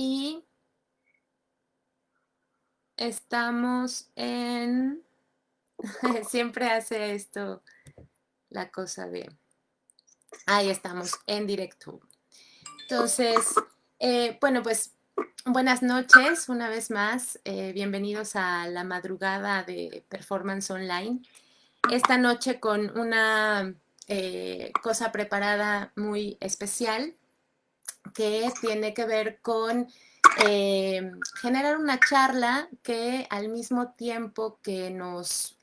y estamos en... Siempre hace esto la cosa de... Ahí estamos, en directo. Entonces, bueno, pues buenas noches una vez más. Bienvenidos a la madrugada de Performance Online. Esta noche con una cosa preparada muy especial que tiene que ver con generar una charla que al mismo tiempo que nos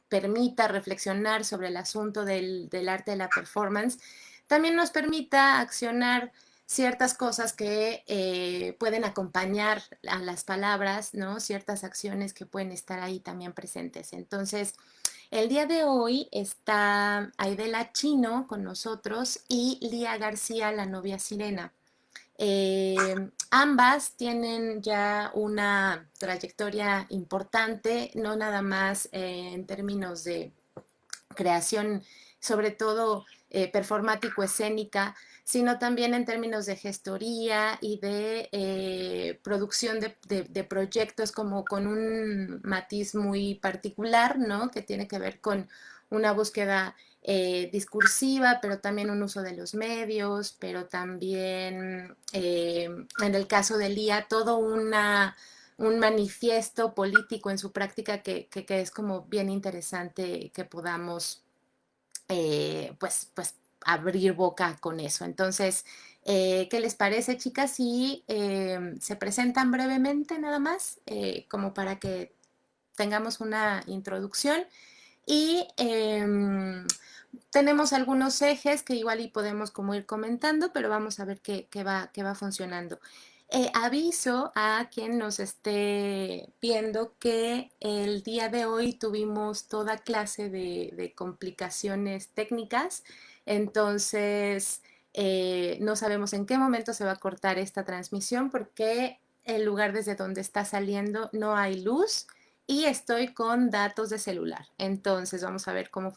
permita reflexionar sobre el asunto del arte de la performance, también nos permita accionar ciertas cosas que pueden acompañar a las palabras, ¿no? Ciertas acciones que pueden estar ahí también presentes. Entonces, el día de hoy está Aidela Chino con nosotros y Lía García, la novia sirena. Ambas tienen ya una trayectoria importante, no nada más en términos de creación, sobre todo performático-escénica, sino también en términos de gestoría y de producción de proyectos como con un matiz muy particular, ¿no? Que tiene que ver con una búsqueda discursiva, pero también un uso de los medios, pero también en el caso de Lía, todo un manifiesto político en su práctica que es como bien interesante que podamos pues abrir boca con eso. Entonces, ¿qué les parece, chicas? Si se presentan brevemente nada más, como para que tengamos una introducción y tenemos algunos ejes que igual y podemos como ir comentando, pero vamos a ver qué va funcionando. Aviso a quien nos esté viendo que el día de hoy tuvimos toda clase de complicaciones técnicas, entonces no sabemos en qué momento se va a cortar esta transmisión porque el lugar desde donde está saliendo no hay luz y estoy con datos de celular. Entonces vamos a ver cómo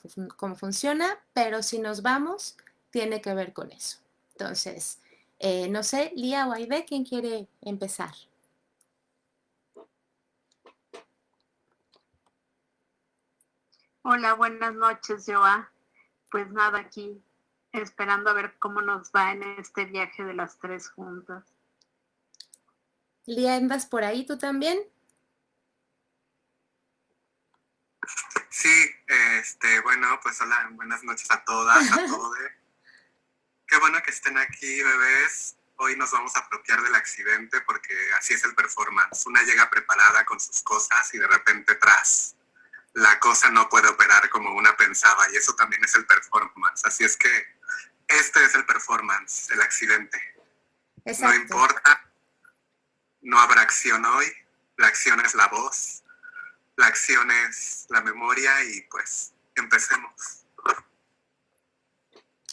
funciona, pero si nos vamos, tiene que ver con eso. Entonces, no sé, Lía o Aide, ¿quién quiere empezar? Hola, buenas noches, Joa. Pues nada, aquí esperando a ver cómo nos va en este viaje de las tres juntas. Lía, ¿andas por ahí tú también? Sí, bueno, pues hola, buenas noches a todas, a todos. Qué bueno que estén aquí, bebés. Hoy nos vamos a apropiar del accidente porque así es el performance. Una llega preparada con sus cosas y de repente la cosa no puede operar como una pensaba y eso también es el performance. Así es que este es el performance, el accidente. Exacto. No importa, no habrá acción hoy, la acción es la voz. La acción es la memoria y pues empecemos.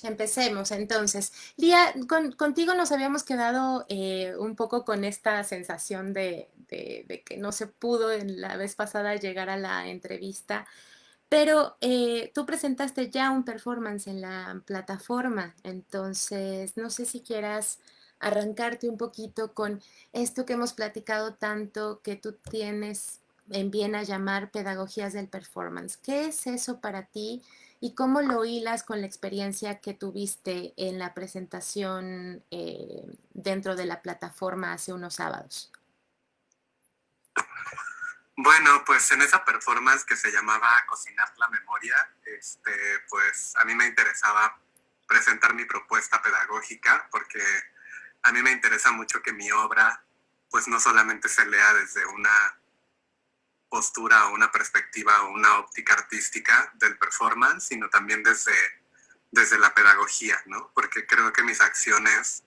Empecemos entonces. Lía, contigo nos habíamos quedado un poco con esta sensación de que no se pudo en la vez pasada llegar a la entrevista, pero tú presentaste ya un performance en la plataforma, entonces no sé si quieras arrancarte un poquito con esto que hemos platicado tanto, que tú tienes en bien a llamar pedagogías del performance. ¿Qué es eso para ti y cómo lo hilas con la experiencia que tuviste en la presentación dentro de la plataforma hace unos sábados? Bueno, pues en esa performance que se llamaba Cocinar la Memoria, pues a mí me interesaba presentar mi propuesta pedagógica porque a mí me interesa mucho que mi obra pues no solamente se lea desde una postura o una perspectiva o una óptica artística del performance, sino también desde la pedagogía, ¿no? Porque creo que mis acciones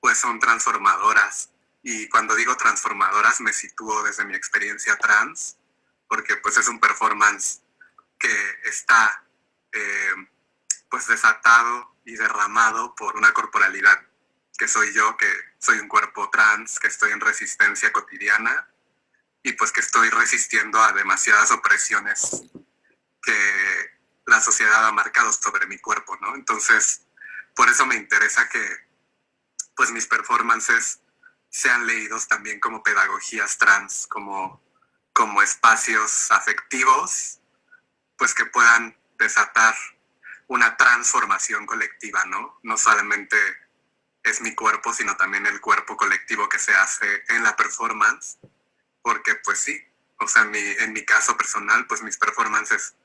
pues son transformadoras y cuando digo transformadoras me sitúo desde mi experiencia trans, porque pues es un performance que está pues desatado y derramado por una corporalidad que soy yo, que soy un cuerpo trans, que estoy en resistencia cotidiana y pues que estoy resistiendo a demasiadas opresiones que la sociedad ha marcado sobre mi cuerpo, ¿no? Entonces, por eso me interesa que pues mis performances sean leídos también como pedagogías trans, como espacios afectivos, pues que puedan desatar una transformación colectiva, ¿no? No solamente es mi cuerpo, sino también el cuerpo colectivo que se hace en la performance, porque pues sí, o sea, en mi caso personal, pues mis performances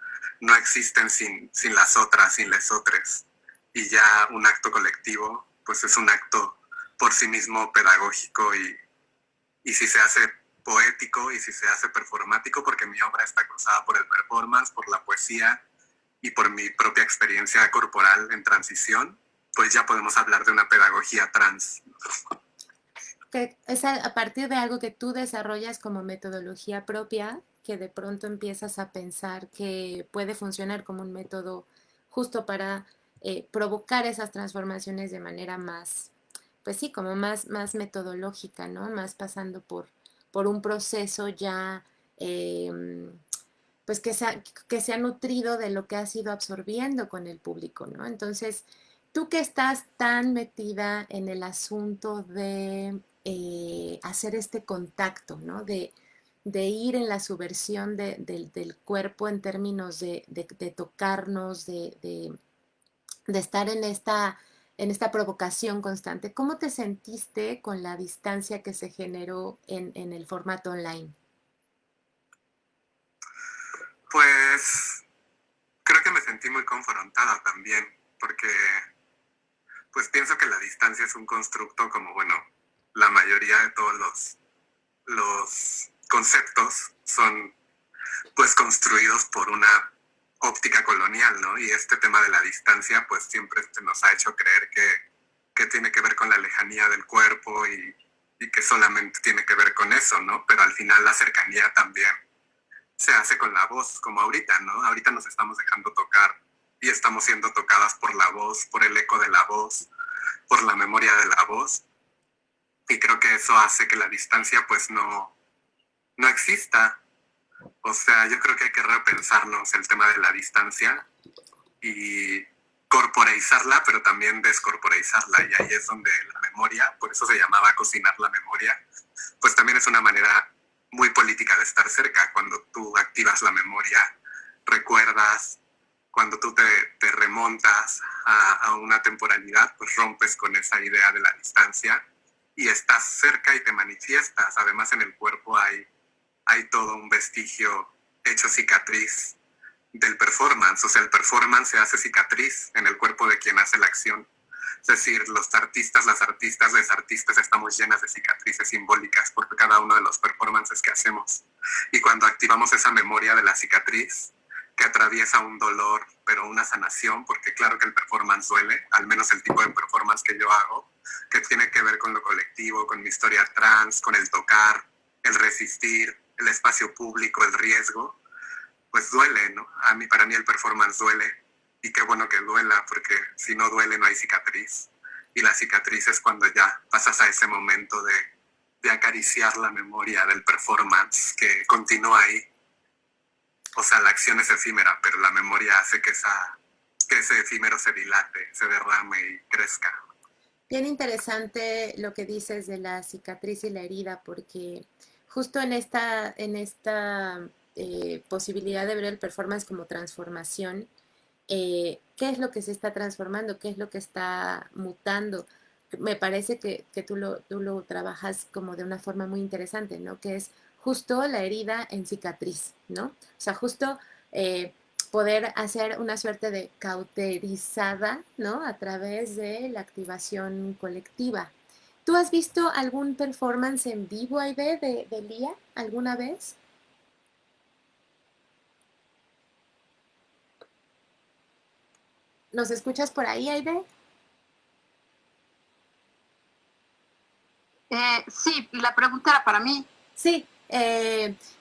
no existen sin las otras, sin les otras, y ya un acto colectivo, pues es un acto por sí mismo pedagógico y si se hace poético y si se hace performático, porque mi obra está cruzada por el performance, por la poesía y por mi propia experiencia corporal en transición, pues ya podemos hablar de una pedagogía trans. Que es a partir de algo que tú desarrollas como metodología propia, que de pronto empiezas a pensar que puede funcionar como un método justo para provocar esas transformaciones de manera más, pues sí, como más metodológica, ¿no? Más pasando por un proceso ya, pues que se ha nutrido de lo que has ido absorbiendo con el público, ¿no? Entonces, tú que estás tan metida en el asunto de hacer este contacto, ¿no? De ir en la subversión del cuerpo en términos de tocarnos, de estar en esta provocación constante. ¿Cómo te sentiste con la distancia que se generó en el formato online? Pues creo que me sentí muy confrontada también, porque pues pienso que la distancia es un constructo como, bueno, la mayoría de todos los conceptos son pues construidos por una óptica colonial, ¿no? Y este tema de la distancia pues siempre nos ha hecho creer que tiene que ver con la lejanía del cuerpo y que solamente tiene que ver con eso, ¿no? Pero al final la cercanía también se hace con la voz, como ahorita, ¿no? Ahorita nos estamos dejando tocar y estamos siendo tocadas por la voz, por el eco de la voz, por la memoria de la voz. Y creo que eso hace que la distancia pues no exista. O sea, yo creo que hay que repensarnos el tema de la distancia y corporeizarla, pero también descorporeizarla. Y ahí es donde la memoria, por eso se llamaba cocinar la memoria, pues también es una manera muy política de estar cerca. Cuando tú activas la memoria, recuerdas, cuando tú te remontas a una temporalidad, pues rompes con esa idea de la distancia y estás cerca y te manifiestas. Además, en el cuerpo hay todo un vestigio hecho cicatriz del performance. O sea, el performance se hace cicatriz en el cuerpo de quien hace la acción. Es decir, los artistas, las artistas, les artistas estamos llenas de cicatrices simbólicas por cada uno de los performances que hacemos. Y cuando activamos esa memoria de la cicatriz, que atraviesa un dolor, pero una sanación, porque claro que el performance duele, al menos el tipo de performance que yo hago, que tiene que ver con lo colectivo, con mi historia trans, con el tocar, el resistir, el espacio público, el riesgo, pues duele, ¿no? Para mí el performance duele, y qué bueno que duela, porque si no duele no hay cicatriz, y la cicatriz es cuando ya pasas a ese momento de acariciar la memoria del performance que continúa ahí. O sea, la acción es efímera, pero la memoria hace que ese efímero se dilate, se derrame y crezca. Bien interesante lo que dices de la cicatriz y la herida, porque justo en esta posibilidad de ver el performance como transformación, ¿qué es lo que se está transformando? ¿Qué es lo que está mutando? Me parece que tú lo trabajas como de una forma muy interesante, ¿no? Que es justo la herida en cicatriz, ¿no? O sea, justo poder hacer una suerte de cauterizada, ¿no? A través de la activación colectiva. ¿Tú has visto algún performance en vivo, Aide, de Lía alguna vez? ¿Nos escuchas por ahí, Aide? Sí, la pregunta era para mí. Sí,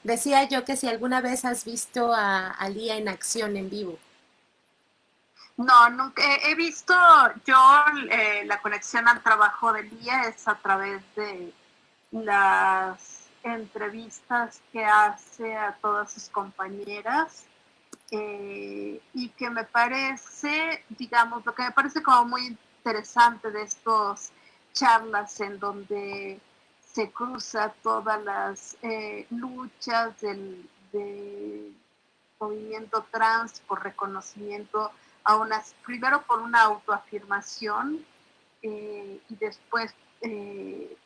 decía yo que si alguna vez has visto a Lía en acción en vivo. No, nunca he visto yo la conexión al trabajo de Lía es a través de las entrevistas que hace a todas sus compañeras y que me parece, digamos, lo que me parece como muy interesante de estos charlas en donde se cruza todas las luchas del movimiento trans por reconocimiento primero por una autoafirmación y después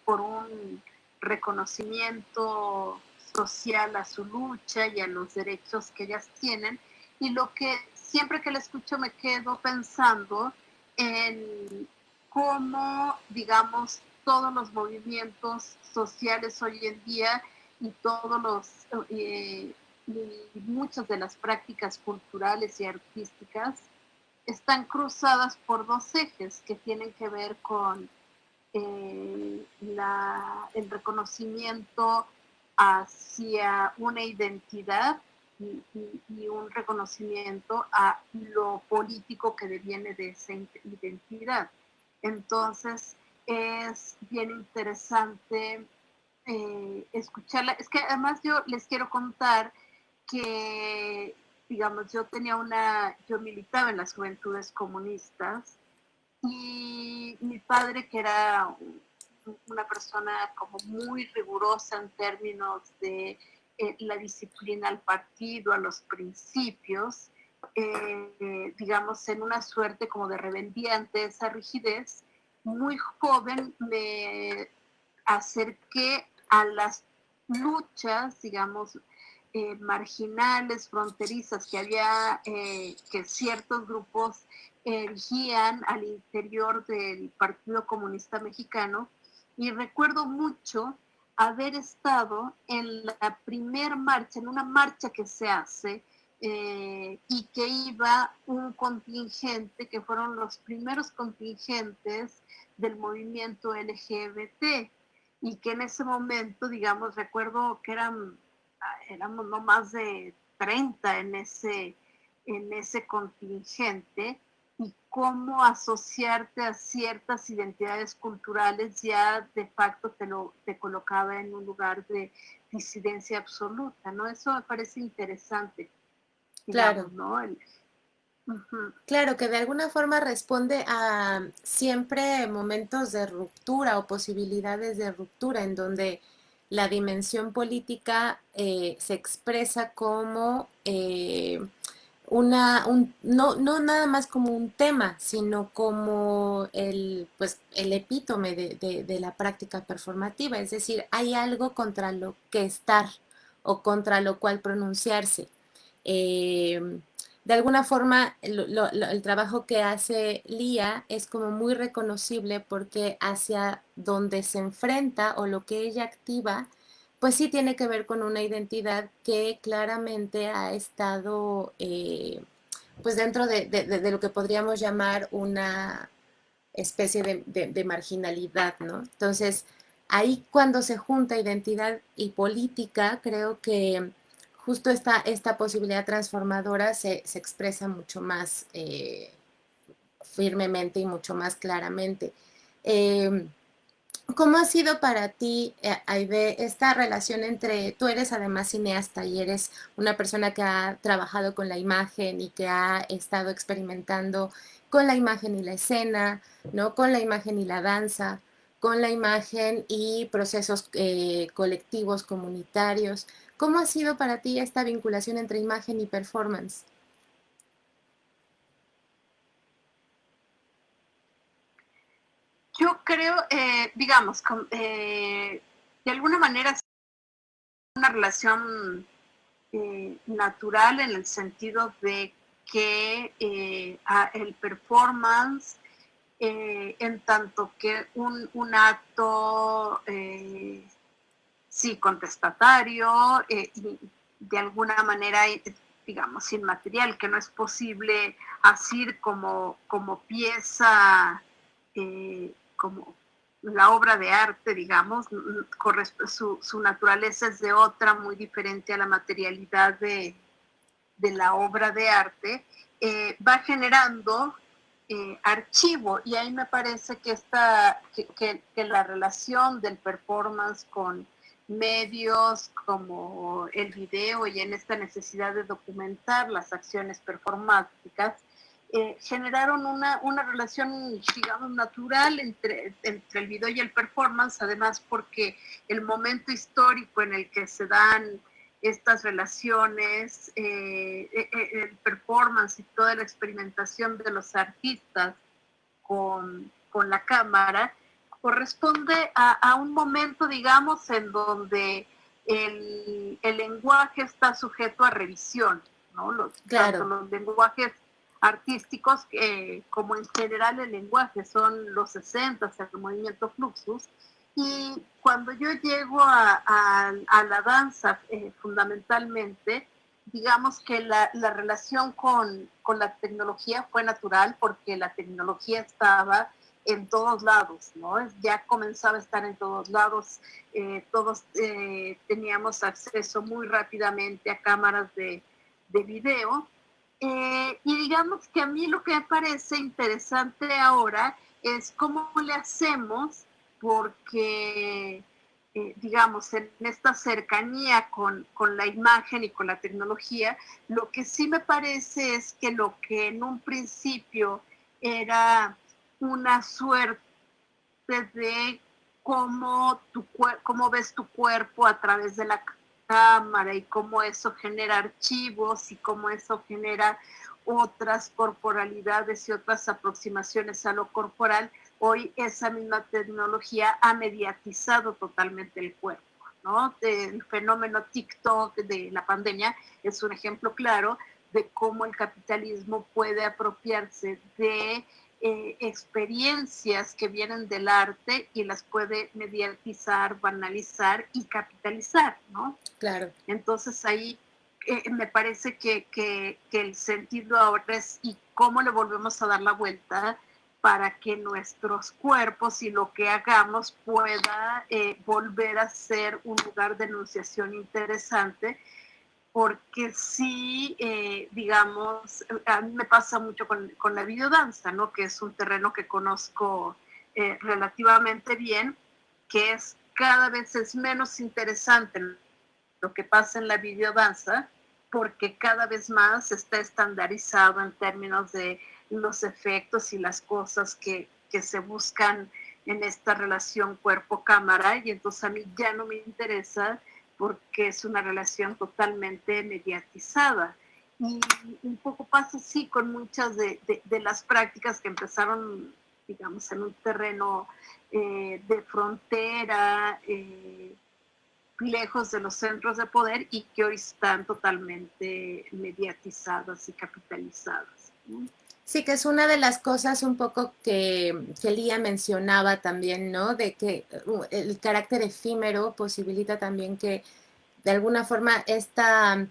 por un reconocimiento social a su lucha y a los derechos que ellas tienen. Y lo que siempre que la escucho me quedo pensando en cómo, digamos, todos los movimientos sociales hoy en día y todos los y muchas de las prácticas culturales y artísticas están cruzadas por dos ejes que tienen que ver con el reconocimiento hacia una identidad y un reconocimiento a lo político que deviene de esa identidad. Entonces, es bien interesante escucharla. Es que además yo les quiero contar que, digamos, yo militaba en las Juventudes Comunistas y mi padre, que era una persona como muy rigurosa en términos de la disciplina al partido, a los principios, digamos, en una suerte como de rebeldía ante esa rigidez, muy joven me acerqué a las luchas, digamos, marginales, fronterizas que había, que ciertos grupos erigían al interior del Partido Comunista Mexicano. Y recuerdo mucho haber estado en la primer marcha, en una marcha que se hace, y que iba un contingente, que fueron los primeros contingentes del movimiento LGBT, y que en ese momento, digamos, recuerdo que éramos no más de 30 en ese contingente, y cómo asociarte a ciertas identidades culturales ya de facto te colocaba en un lugar de disidencia absoluta, ¿no? Eso me parece interesante, digamos, Claro. ¿no? Uh-huh. Claro, que de alguna forma responde a siempre momentos de ruptura o posibilidades de ruptura en donde la dimensión política se expresa como no nada más como un tema, sino como pues, el epítome de la práctica performativa. Es decir, hay algo contra lo que estar o contra lo cual pronunciarse. De alguna forma, el trabajo que hace Lía es como muy reconocible porque hacia donde se enfrenta o lo que ella activa, pues sí tiene que ver con una identidad que claramente ha estado pues dentro de lo que podríamos llamar una especie de marginalidad, ¿no? Entonces, ahí cuando se junta identidad y política, creo que justo esta posibilidad transformadora se expresa mucho más firmemente y mucho más claramente. Eh, ¿Cómo ha sido para ti, Aide, esta relación entre, tú eres además cineasta y eres una persona que ha trabajado con la imagen y que ha estado experimentando con la imagen y la escena, ¿no? Con la imagen y la danza, con la imagen y procesos colectivos, comunitarios? ¿Cómo ha sido para ti esta vinculación entre imagen y performance? Yo creo, digamos, de alguna manera es una relación natural en el sentido de que el performance, en tanto que un acto, sí, contestatario, y de alguna manera, digamos, inmaterial, que no es posible asir como pieza, como la obra de arte, digamos, su naturaleza es de otra, muy diferente a la materialidad de la obra de arte, va generando archivo, y ahí me parece que la relación del performance con medios como el video y en esta necesidad de documentar las acciones performáticas generaron una relación, digamos, natural entre el video y el performance, además porque el momento histórico en el que se dan estas relaciones, el performance y toda la experimentación de los artistas con la cámara, corresponde a un momento, digamos, en donde el lenguaje está sujeto a revisión, ¿no? Claro. Tanto los lenguajes artísticos como en general el lenguaje, son los 60, el movimiento Fluxus. Y cuando yo llego a la danza, fundamentalmente, digamos que la relación con la tecnología fue natural porque la tecnología estaba en todos lados, ¿no? Ya comenzaba a estar en todos lados, todos teníamos acceso muy rápidamente a cámaras de video. Y digamos que a mí lo que me parece interesante ahora es cómo le hacemos, porque, digamos, en esta cercanía con la imagen y con la tecnología, lo que sí me parece es que lo que en un principio era una suerte de cómo ves tu cuerpo a través de la cámara y cómo eso genera archivos y cómo eso genera otras corporalidades y otras aproximaciones a lo corporal. Hoy esa misma tecnología ha mediatizado totalmente el cuerpo, ¿no? El fenómeno TikTok de la pandemia es un ejemplo claro de cómo el capitalismo puede apropiarse de experiencias que vienen del arte y las puede mediatizar, banalizar y capitalizar, ¿no? Claro. Entonces ahí me parece que el sentido ahora es y cómo le volvemos a dar la vuelta para que nuestros cuerpos y lo que hagamos pueda volver a ser un lugar de enunciación interesante, porque sí, digamos, a mí me pasa mucho con la videodanza, ¿no? Que es un terreno que conozco relativamente bien, que es cada vez es menos interesante lo que pasa en la videodanza, porque cada vez más está estandarizado en términos de los efectos y las cosas que se buscan en esta relación cuerpo-cámara, y entonces a mí ya no me interesa porque es una relación totalmente mediatizada. Y un poco pasa así con muchas de las prácticas que empezaron, digamos, en un terreno de frontera, lejos de los centros de poder y que hoy están totalmente mediatizadas y capitalizadas, ¿no? Sí, que es una de las cosas un poco que Lía mencionaba también, ¿no? De que el carácter efímero posibilita también que de alguna forma esta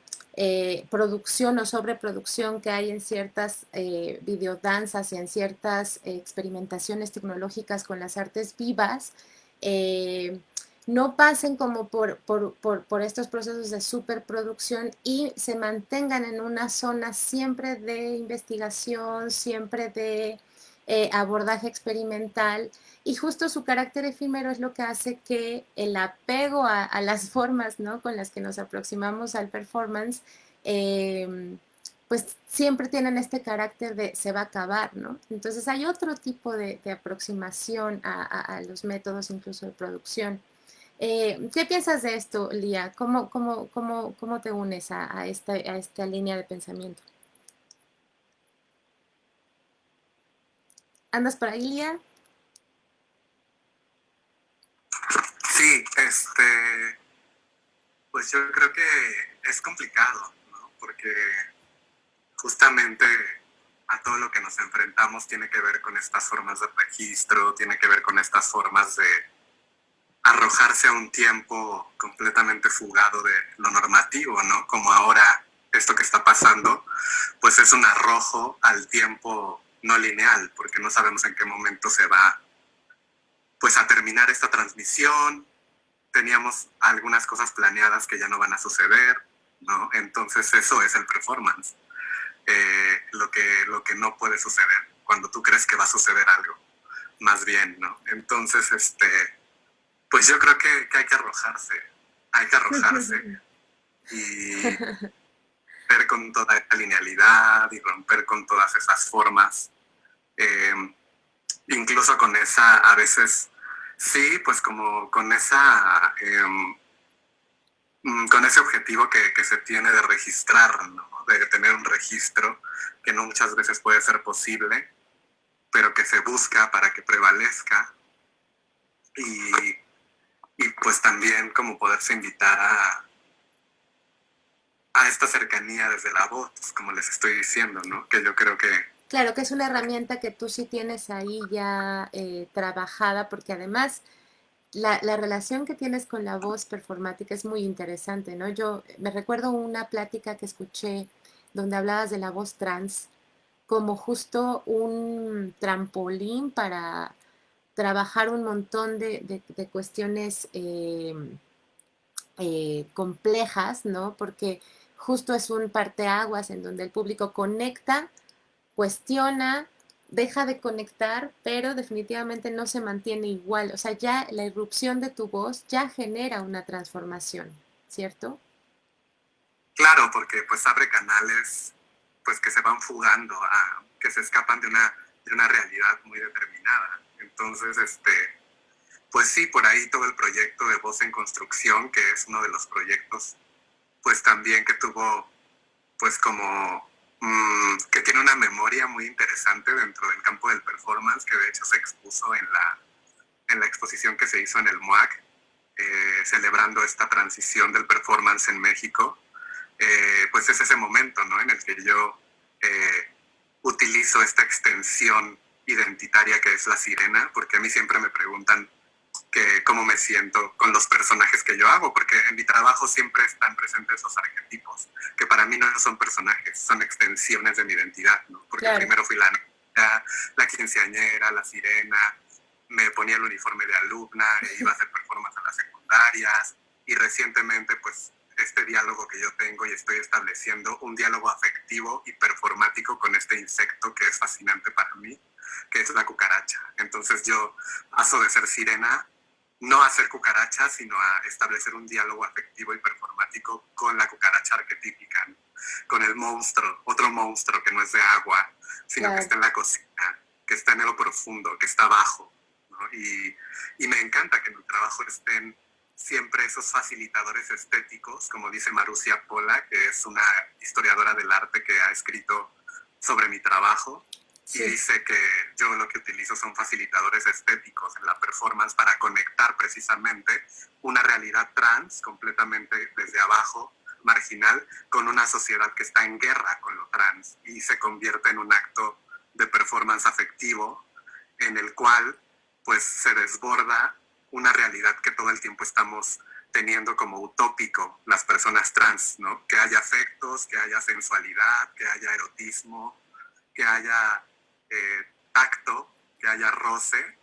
producción o sobreproducción que hay en ciertas videodanzas y en ciertas experimentaciones tecnológicas con las artes vivas, no pasen como por estos procesos de superproducción y se mantengan en una zona siempre de investigación, siempre de abordaje experimental, y justo su carácter efímero es lo que hace que el apego a las formas, ¿no?, con las que nos aproximamos al performance, pues siempre tienen este carácter de se va a acabar, ¿no? Entonces hay otro tipo de aproximación a los métodos incluso de producción. ¿Qué piensas de esto, Lía? ¿Cómo te unes a esta línea de pensamiento? ¿Andas por ahí, Lía? Sí, pues yo creo que es complicado, ¿no? Porque justamente a todo lo que nos enfrentamos tiene que ver con estas formas de registro, tiene que ver con estas formas de arrojarse a un tiempo completamente fugado de lo normativo, ¿no? Como ahora esto que está pasando, pues es un arrojo al tiempo no lineal, porque no sabemos en qué momento se va pues a terminar esta transmisión. Teníamos algunas cosas planeadas que ya no van a suceder, ¿no? Entonces eso es el performance. Lo que no puede suceder, cuando tú crees que va a suceder algo, más bien, ¿no? Entonces, pues yo creo que hay que arrojarse. romper con toda esta linealidad y romper con todas esas formas, incluso con esa, a veces, sí, pues como con esa, con ese objetivo que se tiene de registrar, ¿no? De tener un registro que no muchas veces puede ser posible, pero que se busca para que prevalezca, y pues también como poderse invitar a esta cercanía desde la voz, como les estoy diciendo, ¿no? Que yo creo que... Claro, que es una herramienta que tú sí tienes ahí ya trabajada, porque además la relación que tienes con la voz performática es muy interesante, ¿no? Yo me recuerdo una plática que escuché donde hablabas de la voz trans como justo un trampolín para trabajar un montón de cuestiones complejas, ¿no? Porque justo es un parteaguas en donde el público conecta, cuestiona, deja de conectar, pero definitivamente no se mantiene igual. O sea, ya la irrupción de tu voz ya genera una transformación, ¿cierto? Claro, porque pues abre canales pues que se van fugando, que se escapan de una realidad muy determinada. Entonces, pues sí, por ahí todo el proyecto de Voz en Construcción, que es uno de los proyectos, pues también que tuvo, pues como, que tiene una memoria muy interesante dentro del campo del performance, que de hecho se expuso en la exposición que se hizo en el MUAC, celebrando esta transición del performance en México. Pues es ese momento, ¿no? En el que yo utilizo esta extensión identitaria que es la sirena, porque a mí siempre me preguntan cómo me siento con los personajes que yo hago, porque en mi trabajo siempre están presentes esos arquetipos, que para mí no son personajes, son extensiones de mi identidad, ¿no? Porque Claro. primero fui la quinceañera, la sirena, me ponía el uniforme de alumna, iba a hacer performance a las secundarias, y recientemente pues este diálogo que yo tengo y estoy estableciendo, un diálogo afectivo y performático con este insecto que es fascinante para mí, que es la cucaracha. Entonces yo paso de ser sirena no a ser cucaracha, sino a establecer un diálogo afectivo y performático con la cucaracha arquetípica, ¿no? Con el monstruo, otro monstruo que no es de agua, sino Claro. que está en la cocina, que está en lo profundo, que está abajo, ¿no? Y me encanta que en mi trabajo estén siempre esos facilitadores estéticos, como dice Marussia Pola, que es una historiadora del arte que ha escrito sobre mi trabajo. Sí. Y dice que yo lo que utilizo son facilitadores estéticos en la performance para conectar precisamente una realidad trans completamente desde abajo, marginal, con una sociedad que está en guerra con lo trans y se convierte en un acto de performance afectivo en el cual pues se desborda una realidad que todo el tiempo estamos teniendo como utópico las personas trans, ¿no? Que haya afectos, que haya sensualidad, que haya erotismo, que haya tacto, que haya roce,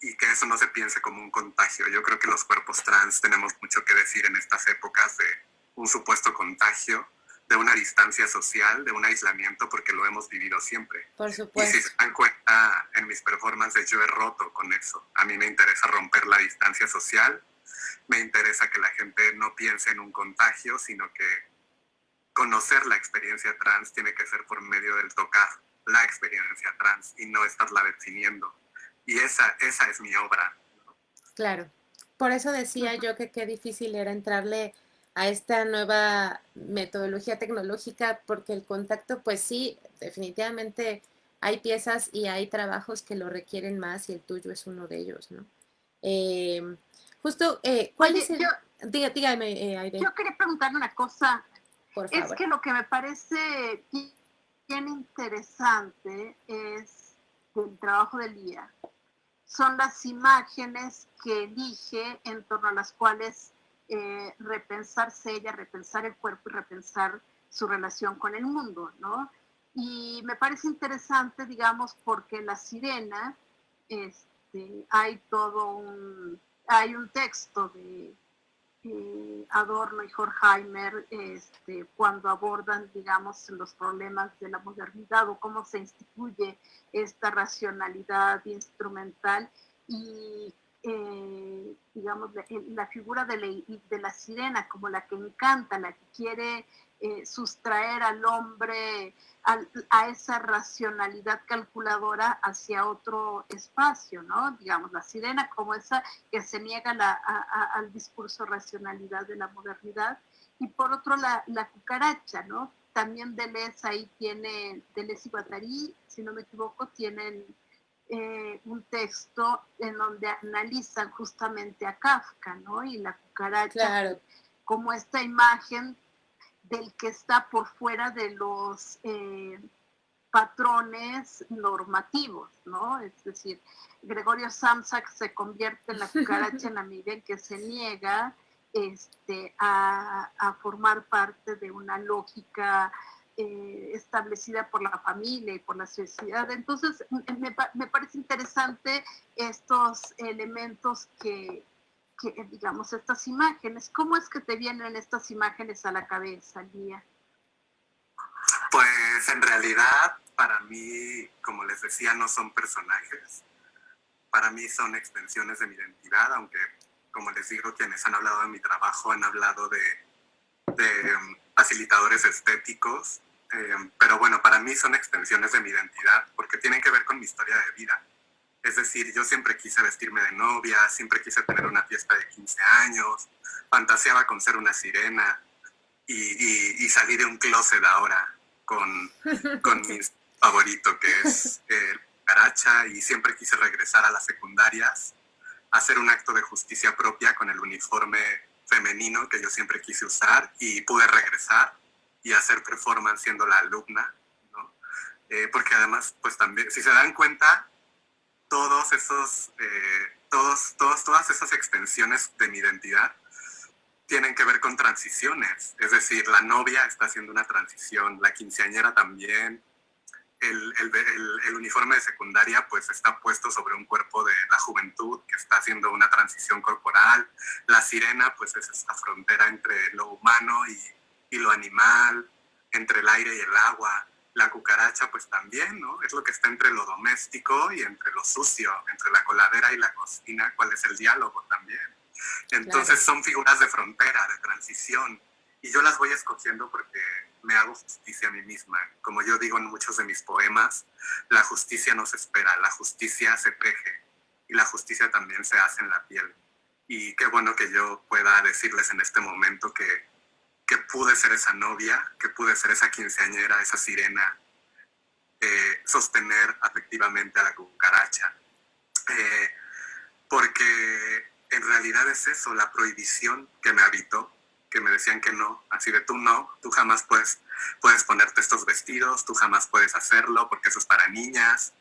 y que eso no se piense como un contagio. Yo creo que los cuerpos trans tenemos mucho que decir en estas épocas de un supuesto contagio, de una distancia social, de un aislamiento, porque lo hemos vivido siempre. Por supuesto. Y si se dan cuenta, en mis performances yo he roto con eso. A mí me interesa romper la distancia social, me interesa que la gente no piense en un contagio, sino que conocer la experiencia trans tiene que ser por medio del tocar la experiencia trans y no estarla definiendo. Y esa es mi obra. Claro. Por eso decía yo que qué difícil era entrarle a esta nueva metodología tecnológica, porque el contacto, pues sí, definitivamente hay piezas y hay trabajos que lo requieren más y el tuyo es uno de ellos, ¿no? Justo, ¿cuál Oye, es el...? Dígame, Aide, yo quería preguntarle una cosa. por Es favor. que lo que me parece bien interesante es el trabajo de Lía. Son las imágenes que elige en torno a las cuales repensarse ella, repensar el cuerpo y repensar su relación con el mundo, ¿no? Y me parece interesante, digamos, porque La Sirena, hay hay un texto de Adorno y Horkheimer cuando abordan, digamos, los problemas de la modernidad o cómo se instituye esta racionalidad instrumental y digamos, la figura de la sirena como la que encanta, la que quiere sustraer al hombre a esa racionalidad calculadora hacia otro espacio, ¿no? Digamos, la sirena como esa que se niega al discurso racionalidad de la modernidad. Y por otro, la cucaracha, ¿no? También Deleuze ahí tiene, Deleuze y Guattari, si no me equivoco, tienen un texto en donde analizan justamente a Kafka, ¿no? Y la cucaracha Claro. como esta imagen del que está por fuera de los patrones normativos, ¿no? Es decir, Gregorio Samsa se convierte en la cucaracha en la medida en que se niega a formar parte de una lógica establecida por la familia y por la sociedad. Entonces, me parece interesante estos elementos que, digamos, estas imágenes. ¿Cómo es que te vienen estas imágenes a la cabeza, Lía? Pues en realidad, para mí, como les decía, no son personajes. Para mí son extensiones de mi identidad, aunque, como les digo, quienes han hablado de mi trabajo han hablado de facilitadores estéticos, pero bueno, para mí son extensiones de mi identidad porque tienen que ver con mi historia de vida. Es decir, yo siempre quise vestirme de novia, siempre quise tener una fiesta de 15 años, fantaseaba con ser una sirena y salí de un closet ahora con mi favorito, que es el cucaracha, y siempre quise regresar a las secundarias, hacer un acto de justicia propia con el uniforme femenino que yo siempre quise usar, y pude regresar y hacer performance siendo la alumna, ¿no? Porque además, pues también, si se dan cuenta, todas esas extensiones de mi identidad tienen que ver con transiciones. Es decir, la novia está haciendo una transición, la quinceañera también, el uniforme de secundaria pues está puesto sobre un cuerpo de la juventud que está haciendo una transición corporal. La sirena pues es esta frontera entre lo humano y lo animal, entre el aire y el agua. La cucaracha pues también, ¿no? Es lo que está entre lo doméstico y entre lo sucio, entre la coladera y la cocina. ¿Cuál es el diálogo también? Entonces son figuras de frontera, de transición, y yo las voy escogiendo porque me hago justicia a mí misma. Como yo digo en muchos de mis poemas, la justicia no se espera, la justicia se teje, y la justicia también se hace en la piel. Y qué bueno que yo pueda decirles en este momento que pude ser esa novia, que pude ser esa quinceañera, esa sirena, sostener afectivamente a la cucaracha. Porque en realidad es eso, la prohibición que me habitó, que me decían que no, así de tú no, tú jamás puedes ponerte estos vestidos, tú jamás puedes hacerlo porque eso es para niñas.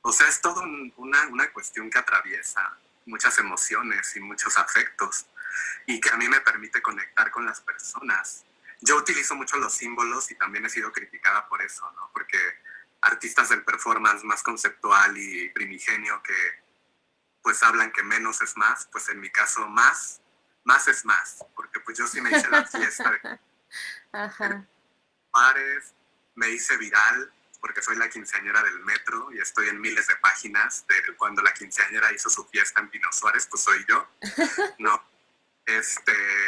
O sea, es todo una cuestión que atraviesa muchas emociones y muchos afectos, y que a mí me permite conectar con las personas. Yo utilizo mucho los símbolos y también he sido criticada por eso, ¿no? Porque artistas del performance más conceptual y primigenio que pues hablan que menos es más, pues en mi caso más es más, porque pues yo sí me hice la fiesta de Juárez, me hice viral porque soy la quinceañera del metro y estoy en miles de páginas de cuando la quinceañera hizo su fiesta en Pino Suárez, pues soy yo, ¿no?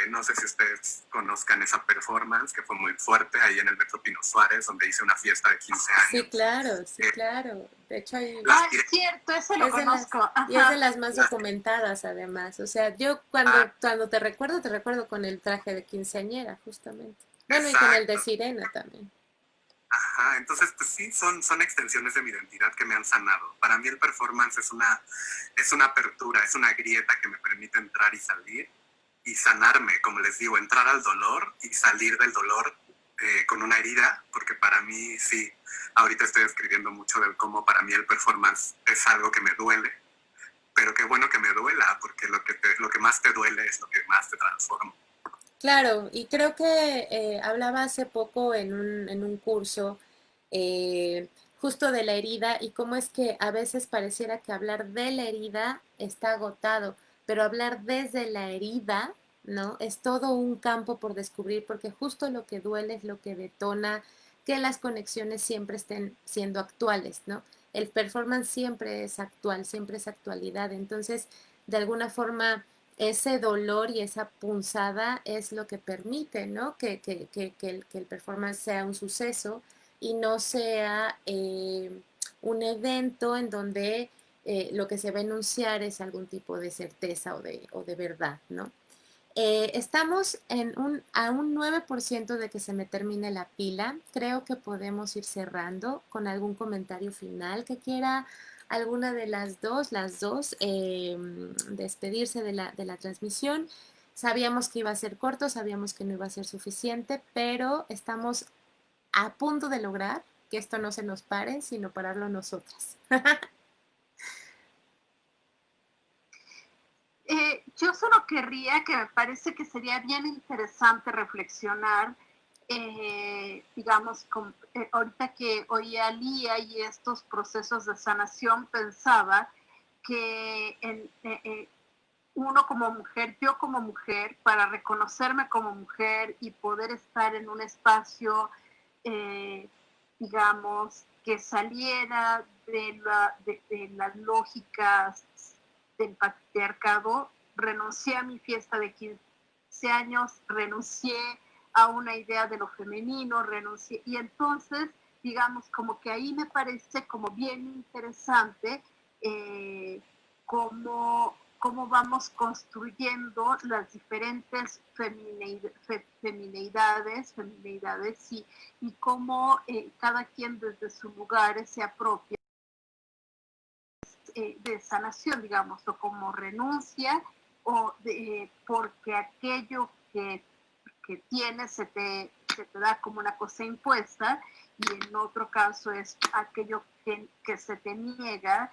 No sé si ustedes conozcan esa performance que fue muy fuerte ahí en el Metro Pino Suárez, donde hice una fiesta de 15 años. Sí, claro, sí, claro. De hecho, hay... es cierto, eso lo conozco. Y es de las más documentadas, además. O sea, yo cuando te recuerdo con el traje de quinceañera, justamente. Bueno, exacto. Y con el de sirena también. Ajá, entonces pues sí, son extensiones de mi identidad que me han sanado. Para mí el performance es una apertura, es una grieta que me permite entrar y salir y sanarme, como les digo, entrar al dolor y salir del dolor con una herida, porque para mí sí, ahorita estoy escribiendo mucho de cómo para mí el performance es algo que me duele, pero qué bueno que me duela, porque lo que más te duele es lo que más te transforma. Claro, y creo que hablaba hace poco en un curso justo de la herida y cómo es que a veces pareciera que hablar de la herida está agotado, pero hablar desde la herida, ¿no? Es todo un campo por descubrir, porque justo lo que duele es lo que detona que las conexiones siempre estén siendo actuales, ¿no? el performance siempre es actual, siempre es actualidad. Entonces, de alguna forma, ese dolor y esa punzada es lo que permite, ¿no? Que el performance sea un suceso y no sea un evento en donde lo que se va a enunciar es algún tipo de certeza o de verdad, ¿no? Estamos a un 9% de que se me termine la pila. Creo que podemos ir cerrando con algún comentario final que quiera alguna de las dos, despedirse de la transmisión. Sabíamos que iba a ser corto, sabíamos que no iba a ser suficiente, pero estamos a punto de lograr que esto no se nos pare, sino pararlo nosotras. Yo solo querría que me parece que sería bien interesante reflexionar, digamos, ahorita que oía a Lía y estos procesos de sanación, pensaba que uno como mujer, yo como mujer, para reconocerme como mujer y poder estar en un espacio, digamos, que saliera de las lógicas del patriarcado, renuncié a mi fiesta de 15 años, renuncié a una idea de lo femenino, renuncié, y entonces, digamos, como que ahí me parece como bien interesante cómo vamos construyendo las diferentes femineidades y cómo cada quien desde su lugar se apropia de sanación, digamos, o como renuncia, porque aquello que tienes se te da como una cosa impuesta, y en otro caso es aquello que se te niega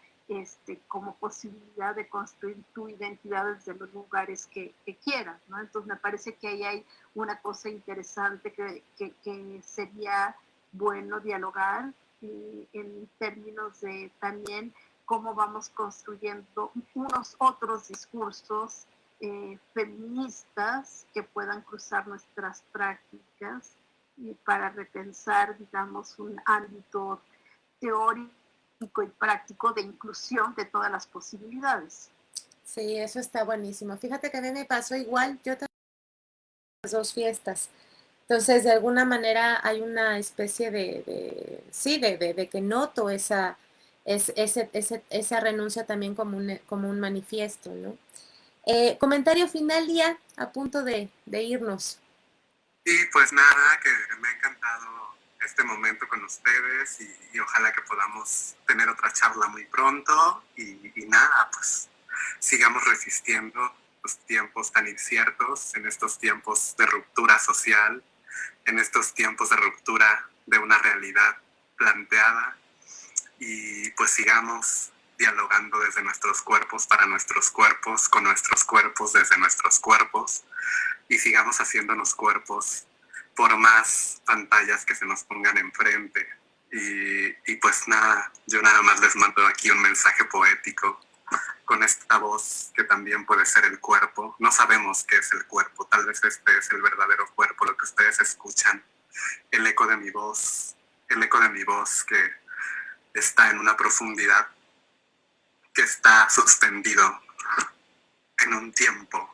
como posibilidad de construir tu identidad desde los lugares que quieras, ¿no? Entonces me parece que ahí hay una cosa interesante que sería bueno dialogar en términos de también cómo vamos construyendo unos otros discursos feministas que puedan cruzar nuestras prácticas y para repensar, digamos, un ámbito teórico y práctico de inclusión de todas las posibilidades. Sí, eso está buenísimo. Fíjate que a mí me pasó igual, yo también las dos fiestas. Entonces, de alguna manera hay una especie de que noto esa renuncia también como un manifiesto, ¿no? Comentario final, Lía, a punto de irnos. Y pues nada, que me ha encantado este momento con ustedes y ojalá que podamos tener otra charla muy pronto y nada, pues sigamos resistiendo los tiempos tan inciertos, en estos tiempos de ruptura social, en estos tiempos de ruptura de una realidad planteada, y pues sigamos dialogando desde nuestros cuerpos, para nuestros cuerpos, con nuestros cuerpos, desde nuestros cuerpos, y sigamos haciéndonos cuerpos por más pantallas que se nos pongan enfrente. Y pues nada, yo nada más les mando aquí un mensaje poético con esta voz que también puede ser el cuerpo. No sabemos qué es el cuerpo, tal vez este es el verdadero cuerpo, lo que ustedes escuchan, el eco de mi voz que está en una profundidad, que está suspendido en un tiempo.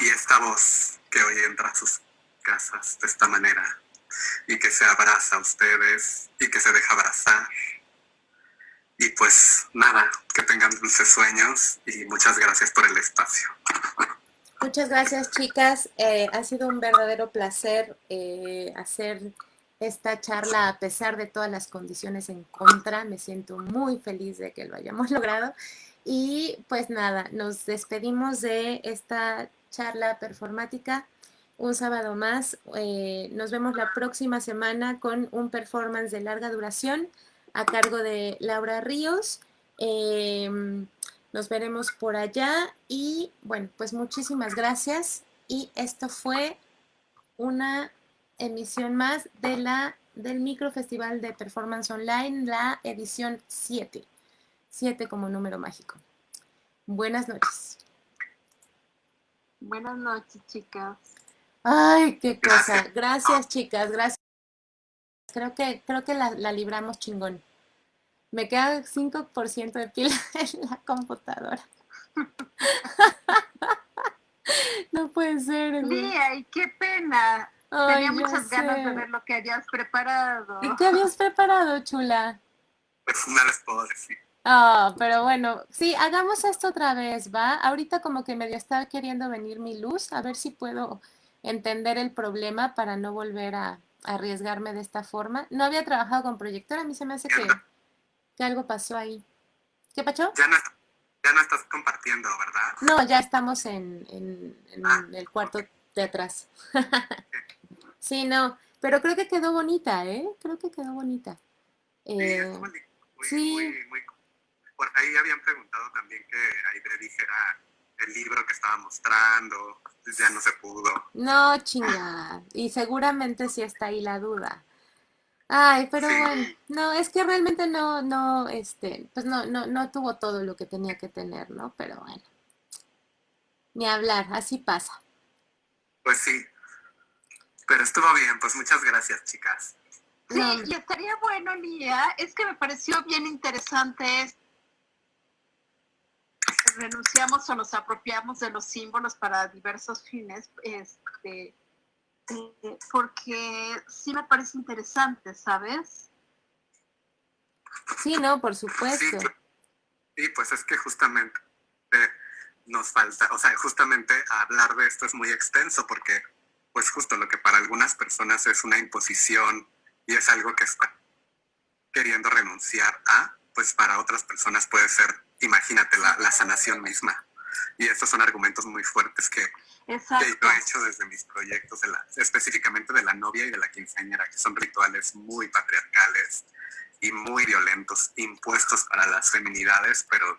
Y esta voz que hoy entra a sus casas de esta manera y que se abraza a ustedes y que se deja abrazar. Y pues nada, que tengan dulces sueños y muchas gracias por el espacio. Muchas gracias, chicas. Ha sido un verdadero placer hacer esta charla a pesar de todas las condiciones en contra. Me siento muy feliz de que lo hayamos logrado. Y pues nada, nos despedimos de esta charla performática un sábado más. Nos vemos la próxima semana con un performance de larga duración a cargo de Laura Ríos. Nos veremos por allá y bueno, pues muchísimas gracias y esto fue una emisión más del Microfestival de Performance Online, la edición 7, 7 como número mágico. Buenas noches. Buenas noches, chicas. Ay, qué cosa. Gracias, chicas, gracias. Creo que la libramos chingón. Me queda 5% de pila en la computadora. No puede ser, güey. Sí, ay, qué pena. Ay, Tenía ya muchas ganas de sé. ver lo que habías preparado. ¿Y qué habías preparado, chula? Pues no les puedo decir. Ah, pero bueno, sí, hagamos esto otra vez, ¿va? Ahorita como que medio está queriendo venir mi luz, a ver si puedo entender el problema para no volver a arriesgarme de esta forma. No había trabajado con proyector, a mí se me hace que algo pasó ahí. ¿Qué pasó? Ya no estás compartiendo, ¿verdad? No, ya estamos Ah, en el cuarto ok. de atrás. Sí, no, pero creo que quedó bonita, ¿eh? Creo que quedó bonita. Sí, es muy, Sí, muy. Por ahí habían preguntado también que Aide dijera el libro que estaba mostrando, pues ya no se pudo. no, chinga. Y seguramente sí está ahí la duda. Ay, pero Sí, bueno, no, es que realmente pues no tuvo todo lo que tenía que tener, ¿no? Pero bueno, ni hablar, así pasa. pues sí, pero estuvo bien, pues muchas gracias, chicas. Sí, No, hombre. y estaría bueno, Lía, es que me pareció bien interesante renunciamos o nos apropiamos de los símbolos para diversos fines, porque sí me parece interesante, ¿sabes? Sí, no, por Sí, supuesto. sí, pues es que justamente nos falta, o sea, justamente hablar de esto es muy extenso porque pues justo lo que para algunas personas es una imposición y es algo que está queriendo renunciar a, pues para otras personas puede ser, imagínate, la sanación misma. Y estos son argumentos muy fuertes que yo he hecho desde mis proyectos, específicamente de la novia y de la quinceañera, que son rituales muy patriarcales y muy violentos, impuestos para las feminidades, pero